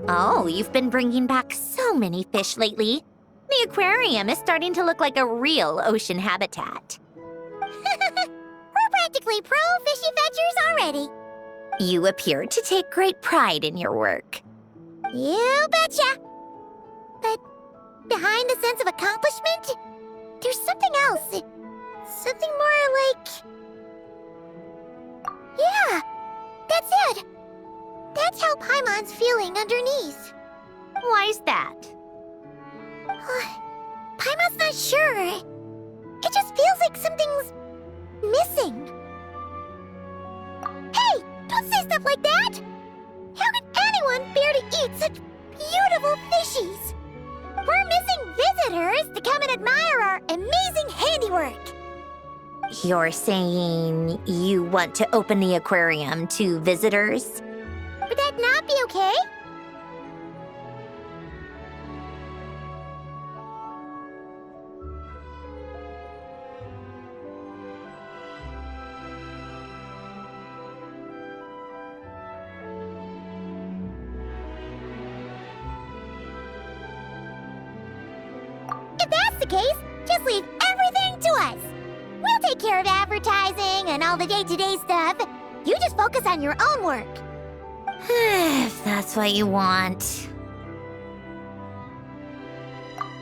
Oh, you've been bringing back so many fish lately. The aquarium is starting to look like a real ocean habitat. We're practically pro fishy fetchers already. You appear to take great pride in your work. You betcha. But behind the sense of accomplishment, there's something else. Something more like... Yeah, that's it. That's how Paimon's feeling underneath. Why's that? Paimon's not sure. It just feels like something's missing. Hey, don't say stuff like that! How could anyone bear to eat such beautiful fishies? We're missing visitors to come and admire our amazing handiwork. You're saying you want to open the aquarium to visitors? Would that not be okay? If that's the case, just leave everything to us. We'll take care of advertising and all the day-to-day stuff. You just focus on your own work. If that's what you want.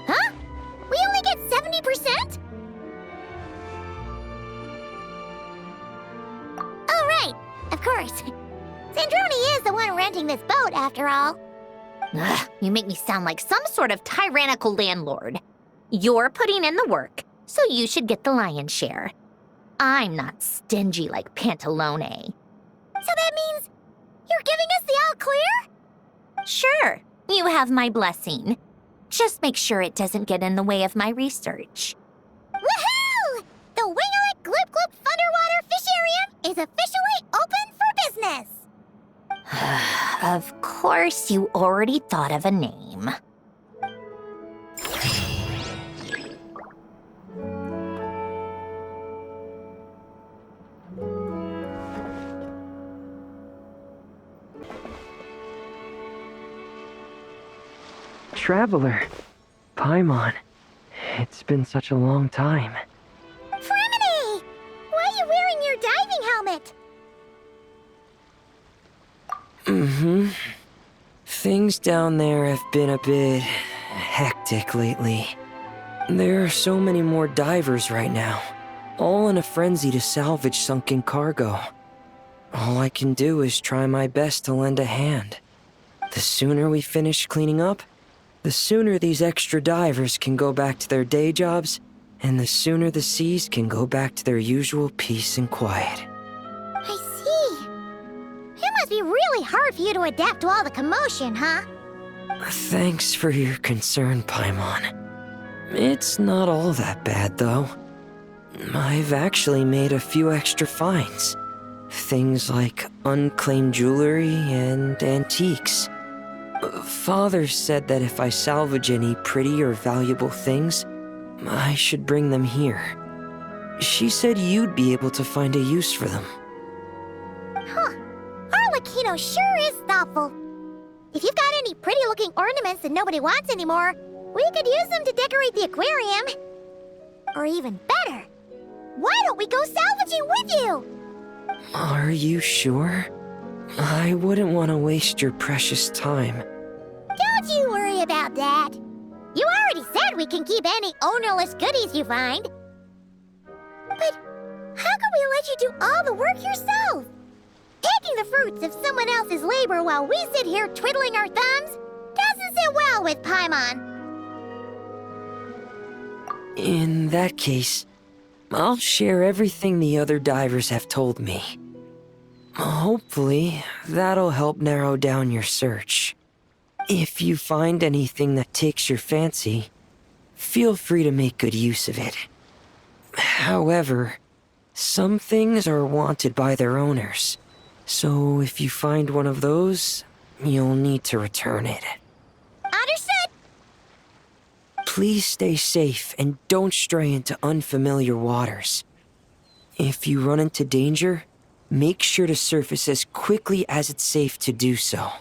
Huh? We only get 70%? Oh, right. Of course. Sandroni is the one renting this boat, after all. Ugh, you make me sound like some sort of tyrannical landlord. You're putting in the work, so you should get the lion's share. I'm not stingy like Pantalone. So that means you're giving us the all clear? Sure, you have my blessing. Just make sure it doesn't get in the way of my research. Woohoo! The Winglet Gloop Gloop Underwater Fisharium is officially open for business! Of course, you already thought of a name. Traveler, Paimon, it's been such a long time. Fremini! Why are you wearing your diving helmet? Things down there have been a bit hectic lately. There are so many more divers right now, all in a frenzy to salvage sunken cargo. All I can do is try my best to lend a hand. The sooner we finish cleaning up, the sooner these extra divers can go back to their day jobs, and the sooner the seas can go back to their usual peace and quiet. I see. It must be really hard for you to adapt to all the commotion, huh? Thanks for your concern, Paimon. It's not all that bad, though. I've actually made a few extra finds. Things like unclaimed jewelry and antiques. Father said that if I salvage any pretty or valuable things, I should bring them here. She said you'd be able to find a use for them. Huh. Arlecchino sure is thoughtful. If you've got any pretty-looking ornaments that nobody wants anymore, we could use them to decorate the aquarium. Or even better, why don't we go salvaging with you? Are you sure? I wouldn't want to waste your precious time. Don't you worry about that. You already said we can keep any ownerless goodies you find. But how can we let you do all the work yourself? Taking the fruits of someone else's labor while we sit here twiddling our thumbs doesn't sit well with Paimon. In that case, I'll share everything the other divers have told me. Hopefully, that'll help narrow down your search. If you find anything that takes your fancy, feel free to make good use of it. However, some things are wanted by their owners, so if you find one of those, you'll need to return it. Understood! Please stay safe and don't stray into unfamiliar waters. If you run into danger, make sure to surface as quickly as it's safe to do so.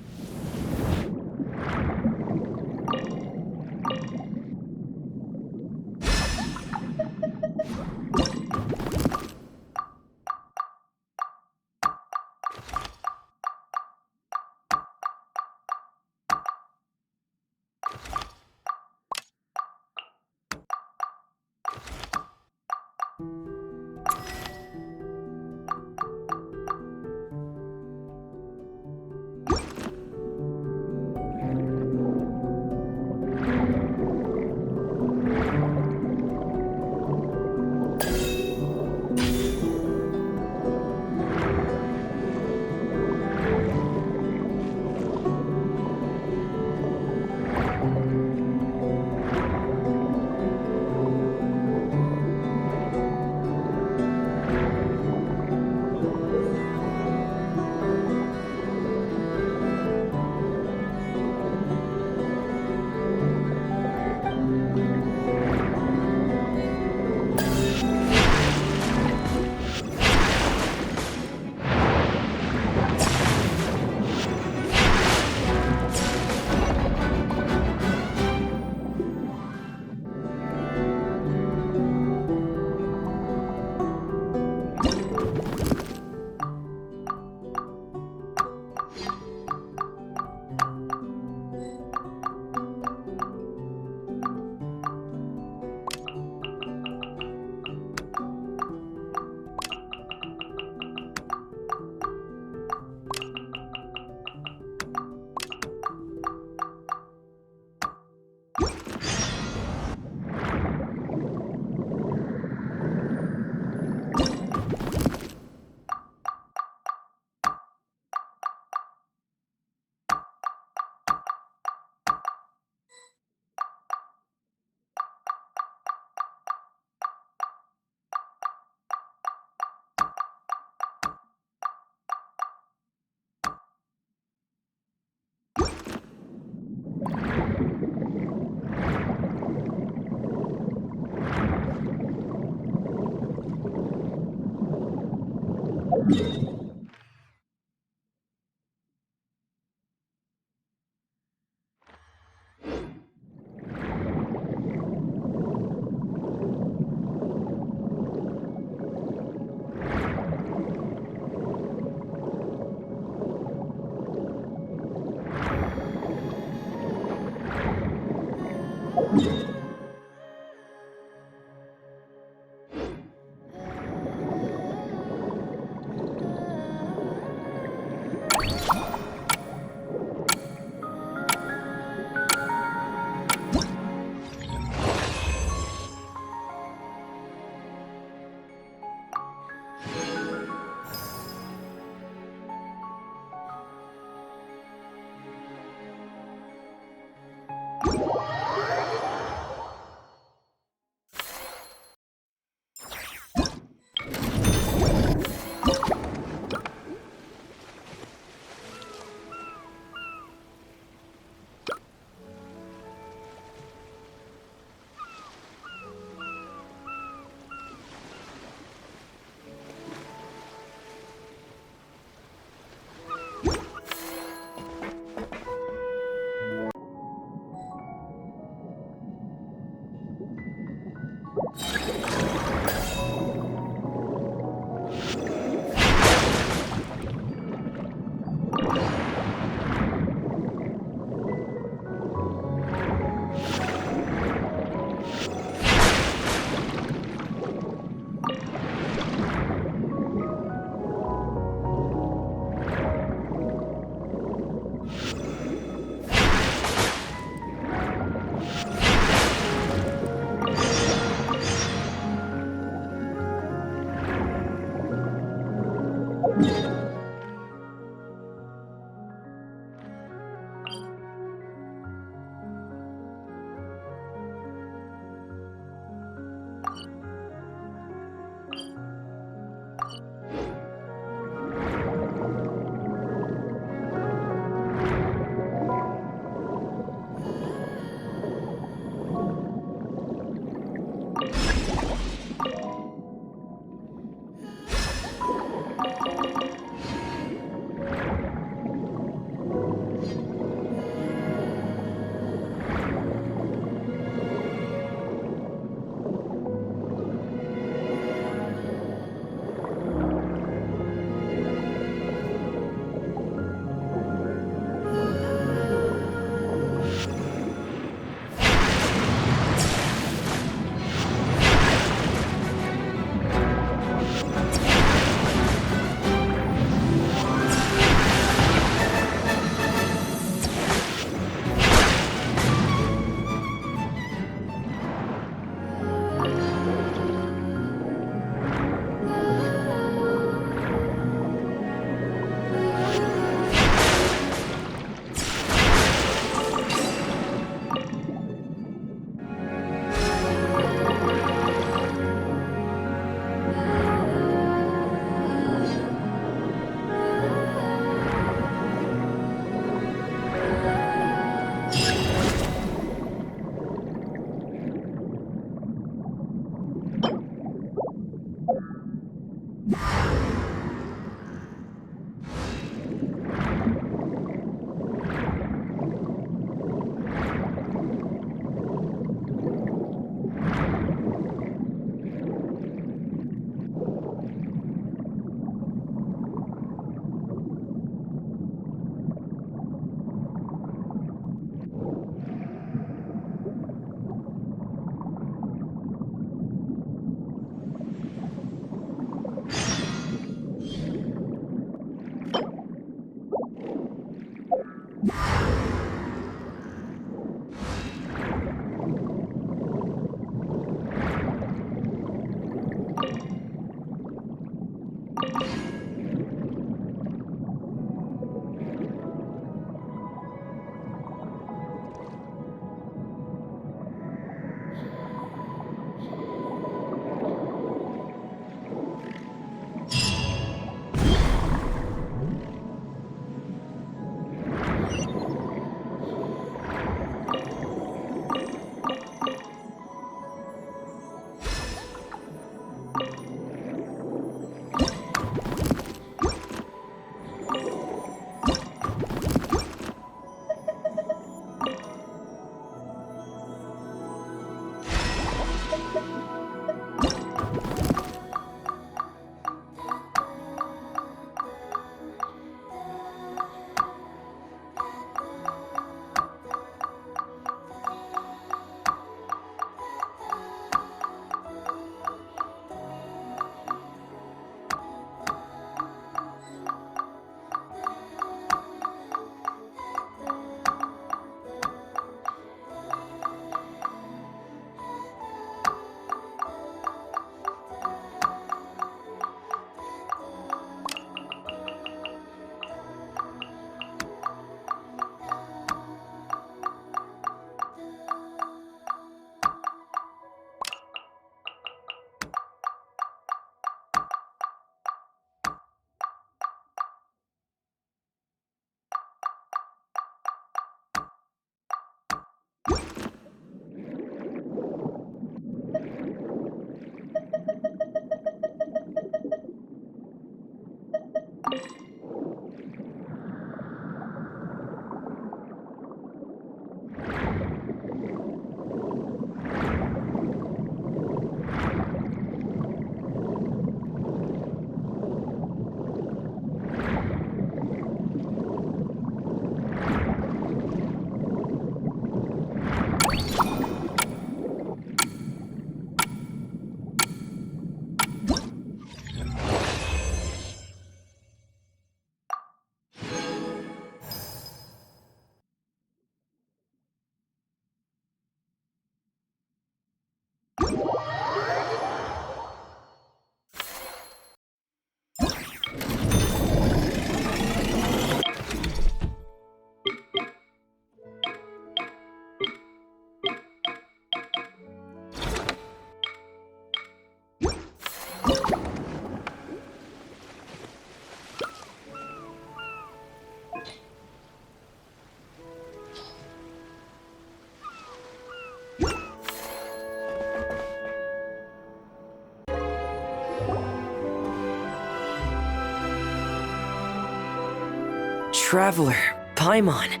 Traveler, Paimon.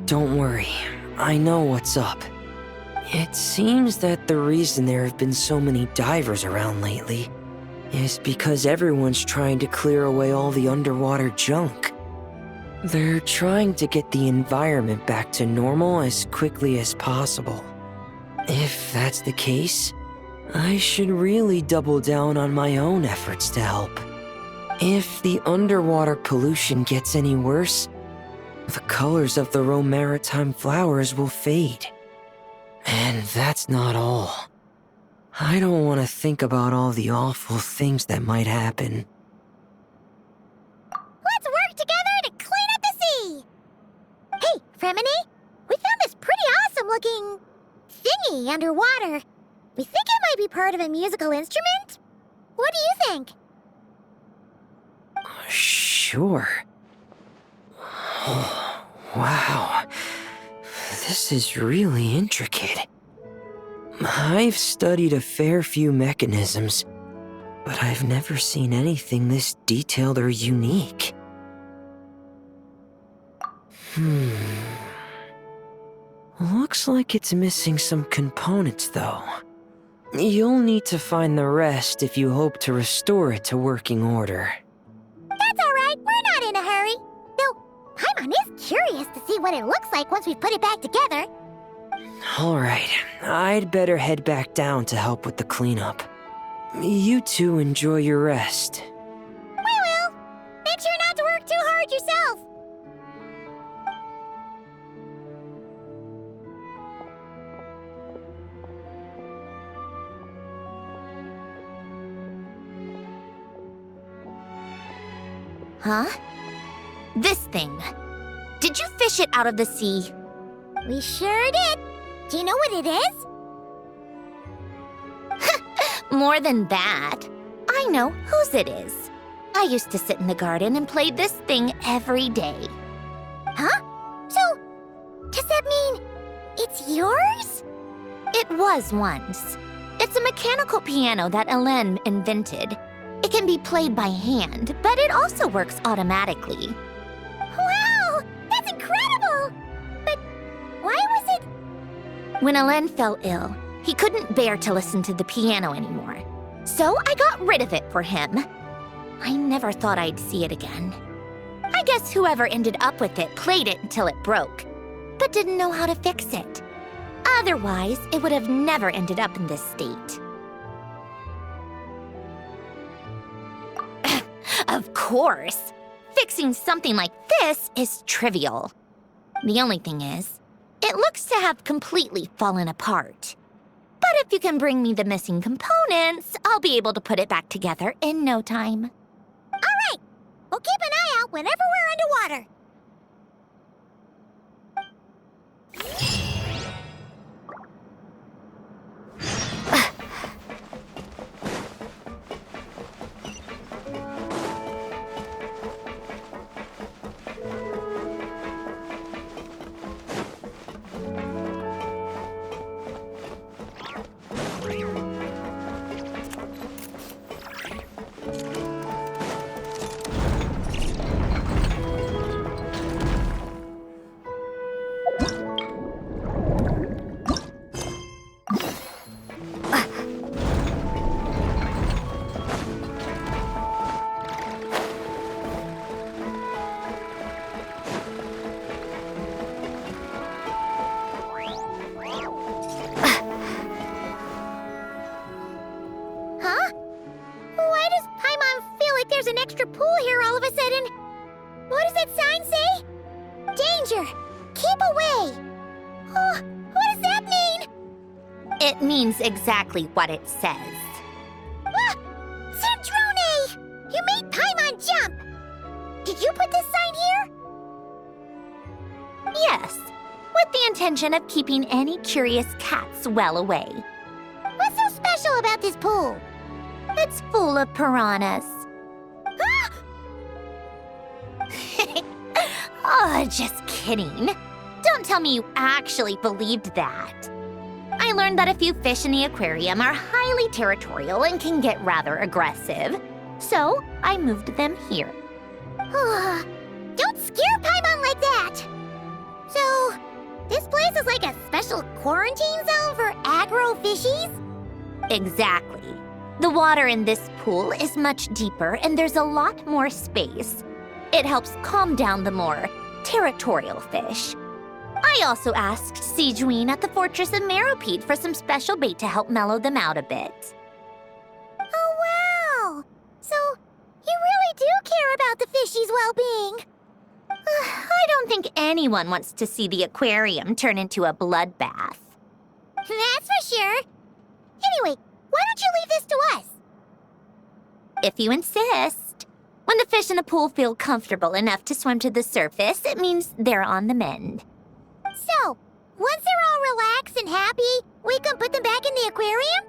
Don't worry, I know what's up. It seems that the reason there have been so many divers around lately is because everyone's trying to clear away all the underwater junk. They're trying to get the environment back to normal as quickly as possible. If that's the case, I should really double down on my own efforts to help. If the underwater pollution gets any worse, the colors of the Rome maritime flowers will fade. And that's not all. I don't want to think about all the awful things that might happen. Let's work together to clean up the sea! Hey, Fremini, we found this pretty awesome looking thingy underwater. We think it might be part of a musical instrument. What do you think? Sure. Oh, wow. This is really intricate. I've studied a fair few mechanisms, but I've never seen anything this detailed or unique. Looks like it's missing some components, though. You'll need to find the rest if you hope to restore it to working order. That's all right. We're not in a hurry. Though, Paimon is curious to see what it looks like once we've put it back together. Alright, I'd better head back down to help with the cleanup. You two enjoy your rest. We will. Make sure not to work too hard yourself. Huh? This thing. Did you fish it out of the sea? We sure did. Do you know what it is? More than that. I know whose it is. I used to sit in the garden and play this thing every day. Huh? So, does that mean it's yours? It was once. It's a mechanical piano that Hélène invented. It can be played by hand, but it also works automatically. Wow! That's incredible! But why was it... When Hélène fell ill, he couldn't bear to listen to the piano anymore. So I got rid of it for him. I never thought I'd see it again. I guess whoever ended up with it played it until it broke, but didn't know how to fix it. Otherwise, it would have never ended up in this state. Of course! Fixing something like this is trivial. The only thing is, it looks to have completely fallen apart. But if you can bring me the missing components, I'll be able to put it back together in no time. All right. We'll keep an eye out whenever we're underwater. pool here all of a sudden. What does that sign say? Danger! Keep away! Oh, what does that mean? It means exactly what it says. Ah! Cedrone! You made Paimon jump! Did you put this sign here? Yes, with the intention of keeping any curious cats well away. What's so special about this pool? It's full of piranhas. Ah! Oh, just kidding. Don't tell me you actually believed that. I learned that a few fish in the aquarium are highly territorial and can get rather aggressive. So, I moved them here. Don't scare Paimon like that! So, this place is like a special quarantine zone for aggro fishies? Exactly. The water in this pool is much deeper and there's a lot more space. It helps calm down the more territorial fish. I also asked Sejuine at the Fortress of Meropide for some special bait to help mellow them out a bit. Oh, wow! So, you really do care about the fishies' well-being. I don't think anyone wants to see the aquarium turn into a bloodbath. That's for sure. Anyway, why don't you leave this to us? If you insist. When the fish in the pool feel comfortable enough to swim to the surface, it means they're on the mend. So, once they're all relaxed and happy, we can put them back in the aquarium?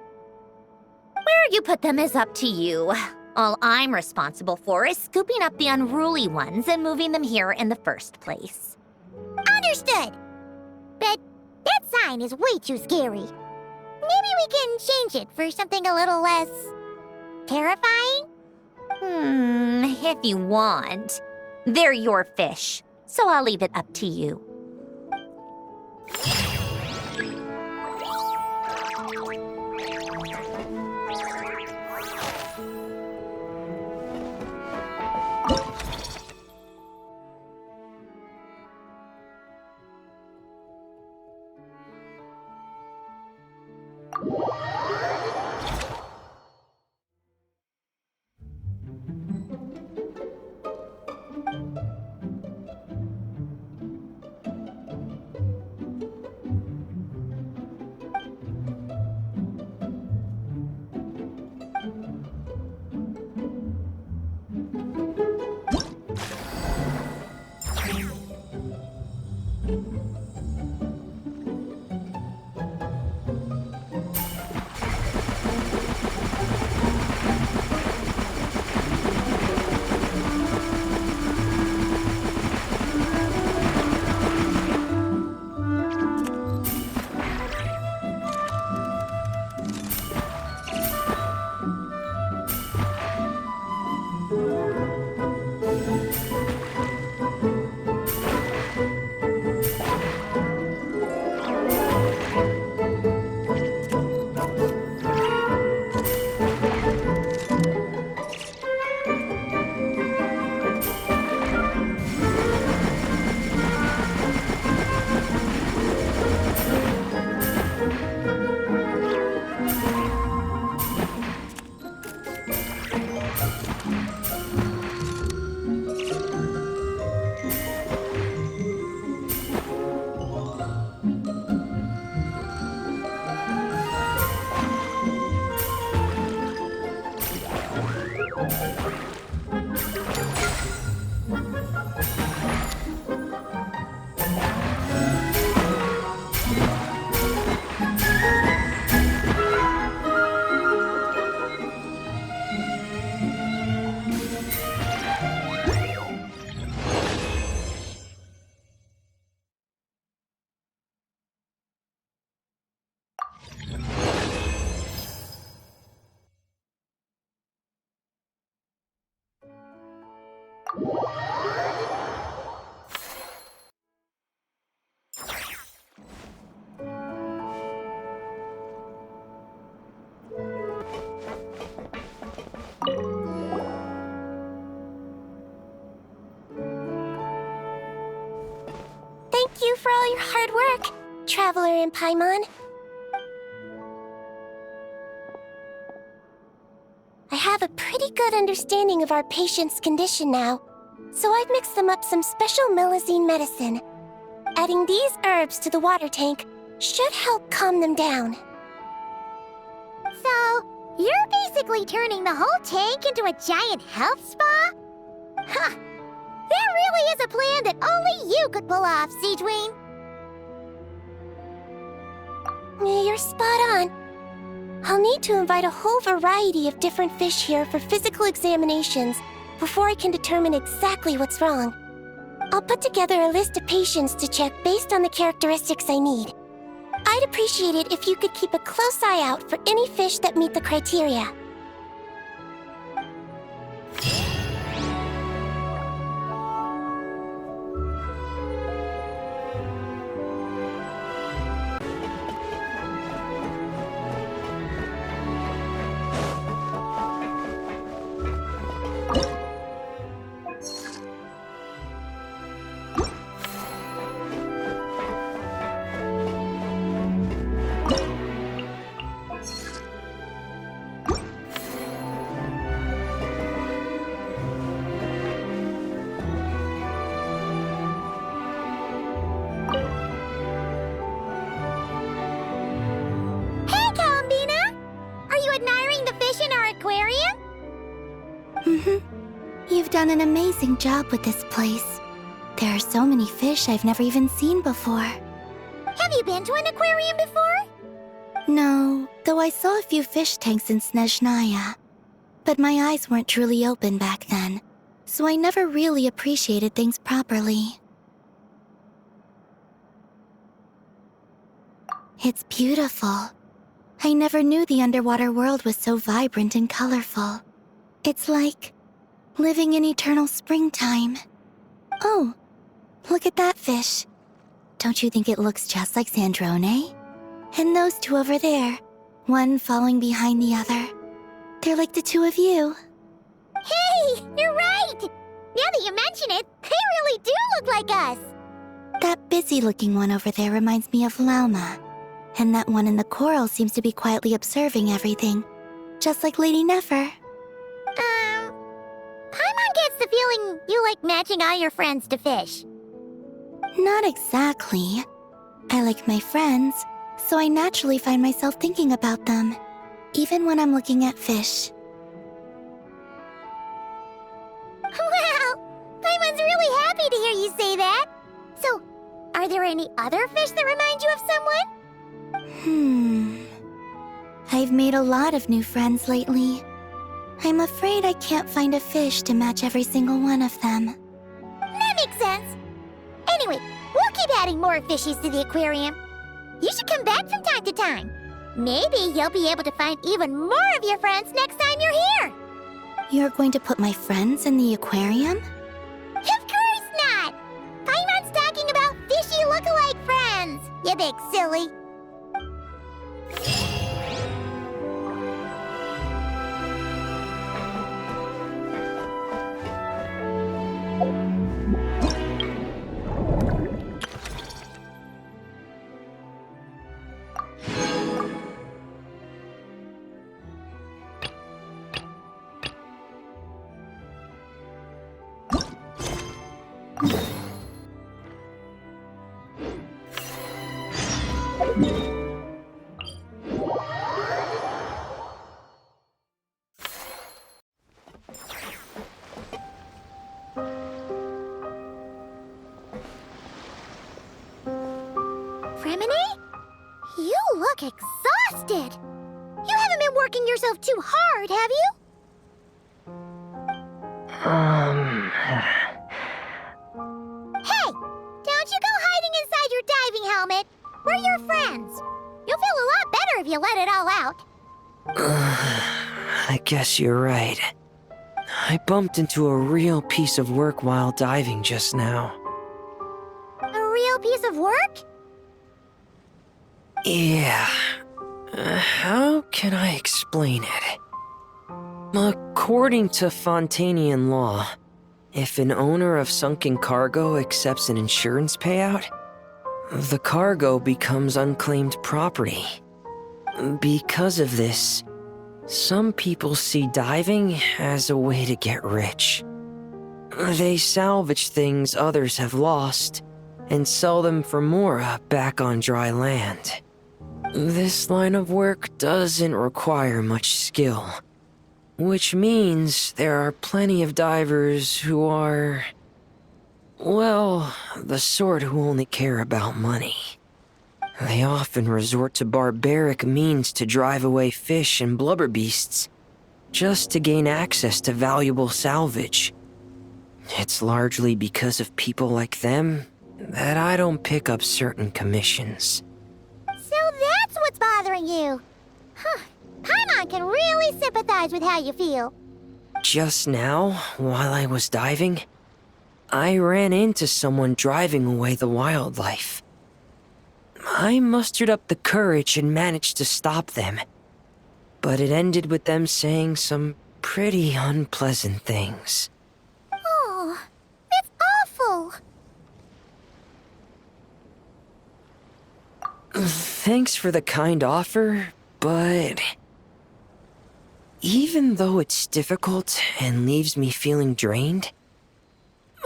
Where you put them is up to you. All I'm responsible for is scooping up the unruly ones and moving them here in the first place. Understood. But that sign is way too scary. Maybe we can change it for something a little less terrifying? If you want. They're your fish, so I'll leave it up to you. Thank you for all your hard work, Traveler and Paimon. I have a pretty good understanding of our patient's condition now, so I've mixed them up some special melazine medicine. Adding these herbs to the water tank should help calm them down. So, you're basically turning the whole tank into a giant health spa? Huh. That really is a plan that only you could pull off, Seedween. You're spot on. I'll need to invite a whole variety of different fish here for physical examinations before I can determine exactly what's wrong. I'll put together a list of patients to check based on the characteristics I need. I'd appreciate it if you could keep a close eye out for any fish that meet the criteria. You've done an amazing job with this place. There are so many fish I've never even seen before. Have you been to an aquarium before? No, though I saw a few fish tanks in Snezhnaya. But my eyes weren't truly open back then, so I never really appreciated things properly. It's beautiful. I never knew the underwater world was so vibrant and colorful. It's like living in eternal springtime. Oh, look at that fish. Don't you think it looks just like Sandrone? And those two over there, one following behind the other. They're like the two of you. Hey, you're right! Now that you mention it, they really do look like us. That busy-looking one over there reminds me of Lauma. And that one in the coral seems to be quietly observing everything, just like Lady Nefer. Paimon gets the feeling you like matching all your friends to fish. Not exactly. I like my friends, so I naturally find myself thinking about them, even when I'm looking at fish. Wow! Paimon's really happy to hear you say that. So, are there any other fish that remind you of someone? I've made a lot of new friends lately. I'm afraid I can't find a fish to match every single one of them. That makes sense. Anyway, we'll keep adding more fishies to the aquarium. You should come back from time to time. Maybe you'll be able to find even more of your friends next time you're here. You're going to put my friends in the aquarium? Of course not! Paimon's talking about fishy look-alike friends, you big silly. You look exhausted. You haven't been working yourself too hard, have you? Hey, don't you go hiding inside your diving helmet. We're your friends. You'll feel a lot better if you let it all out. I guess you're right. I bumped into a real piece of work while diving just now. A real piece of work? Yeah. How can I explain it? According to Fontanian law, if an owner of sunken cargo accepts an insurance payout, the cargo becomes unclaimed property. Because of this, Some people see diving as a way to get rich. They salvage things others have lost and sell them for more back on dry land. This line of work doesn't require much skill, which means there are plenty of divers who are, well, the sort who only care about money. They often resort to barbaric means to drive away fish and blubber beasts, just to gain access to valuable salvage. It's largely because of people like them that I don't pick up certain commissions. So that's what's bothering you. Huh. Paimon can really sympathize with how you feel. Just now, while I was diving, I ran into someone driving away the wildlife. I mustered up the courage and managed to stop them, but it ended with them saying some pretty unpleasant things. Oh, that's awful. Thanks for the kind offer, but even though it's difficult and leaves me feeling drained,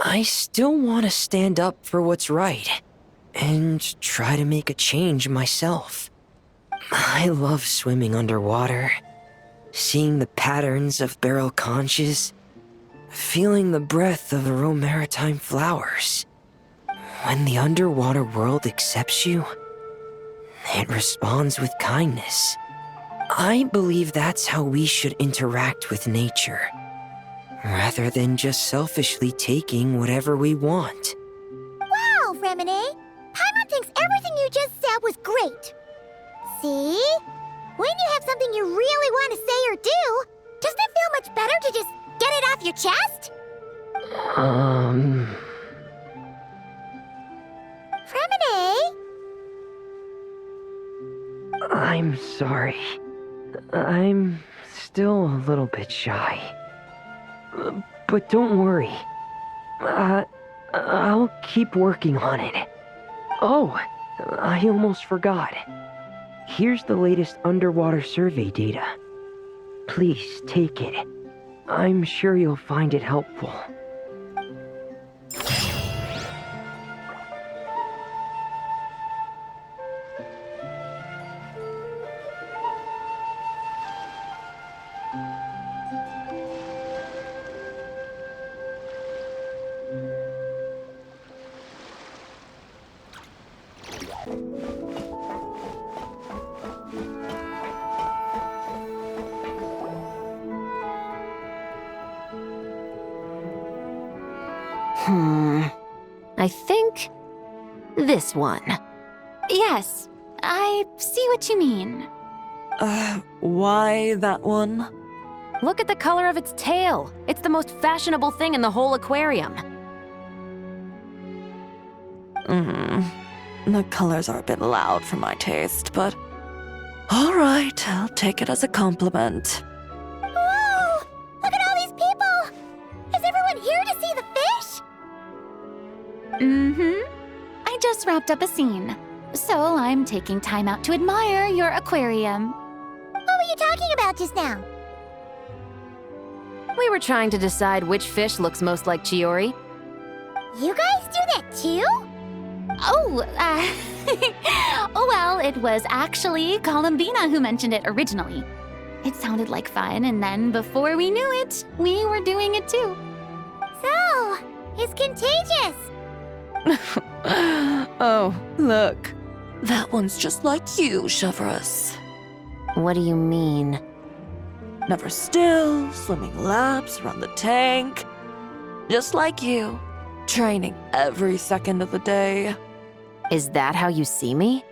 I still want to stand up for what's right and try to make a change myself. I love swimming underwater, seeing the patterns of barrel conches, feeling the breath of the maritime flowers. When the underwater world accepts you, it responds with kindness. I believe that's how we should interact with nature, rather than just selfishly taking whatever we want. Wow, Remine! Paimon thinks everything you just said was great. See? When you have something you really want to say or do, doesn't it feel much better to just get it off your chest? Remine! I'm sorry. I'm still a little bit shy. But don't worry. I'll keep working on it. Oh, I almost forgot. Here's the latest underwater survey data. Please take it. I'm sure you'll find it helpful. I think this one. Yes, I see what you mean. Why that one? Look at the color of its tail. It's the most fashionable thing in the whole aquarium. The colors are a bit loud for my taste, but... Alright, I'll take it as a compliment. Whoa! Look at all these people! Is everyone here to see the fish? I just wrapped up a scene, so I'm taking time out to admire your aquarium. What were you talking about just now? We were trying to decide which fish looks most like Chiori. You guys do that too? Oh, well, it was actually Columbina who mentioned it originally. It sounded like fun, and then before we knew it, we were doing it too. So, it's contagious. Oh, look. That one's just like you, Chevrus. What do you mean? Never still, swimming laps around the tank. Just like you. Training every second of the day. Is that how you see me?